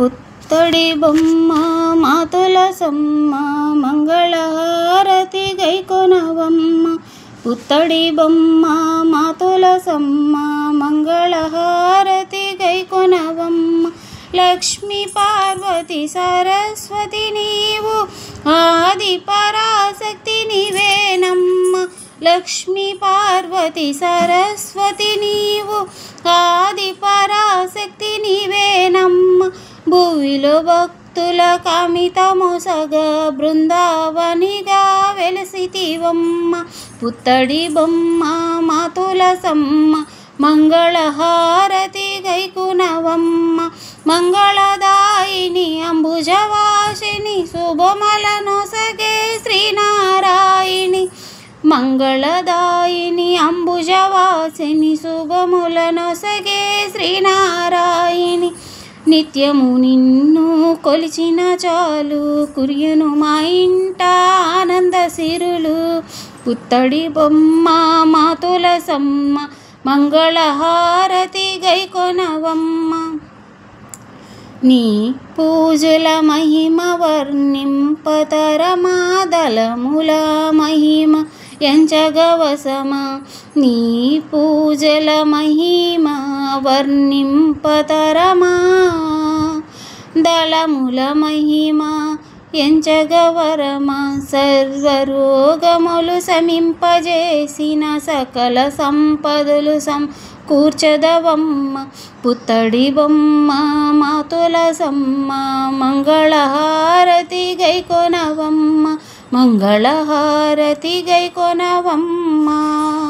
పుత్తడి బొమ్మ మా తులసమ్మ మంగళహారతి గైకొనవమ్మ. పుత్తడి బొమ్మ మా తులసమ్మ మంగళహారతి గైకొనవమ్మ. లక్ష్మీ పార్వతి సరస్వతి నీవు ఆది పరాశక్తి నీవేనమ్మ. లక్ష్మీ పార్వతి సరస్వతి నీవు ఆది పరాశక్తి నీవేనమ్మ. భూవిలో భక్తుల కామితమొసగ బృందావనిగా వెలసితివమ్మ. పుత్తడి బొమ్మ మా తులసమ్మ మంగళహారతి గైకొనవమ్మ. మంగళదాయిని అంబుజవాసిని శుభమలనొసగే శ్రీనారాయణి. మంగళదాయిని అంబుజవాసిని శుభములనొసగే శ్రీనారాయణి. నిత్యము నిన్ను కొలిచిన చాలు కురియను మా ఇంట ఆనంద సిరులు. పుత్తడి బొమ్మ మా తులసమ్మ మంగళహారతి గైకొనవమ్మ. నీ పూజల మహిమ వర్ణింపతరమా దళముల మహిమ ఎంచగవసమా. నీ పూజల మహిమ వర్ణింపతరమా దళముల మహిమ ఎంచగవరమా. సర్వరోగములు శమింపజేసిన సకల సంపదలు సమకూర్చదవమ్మ. పుత్తడి బొమ్మ మా తులసమ్మ మంగళహారతి గైకొనవమ్మ. మంగళహారతి గైకొనవమ్మ.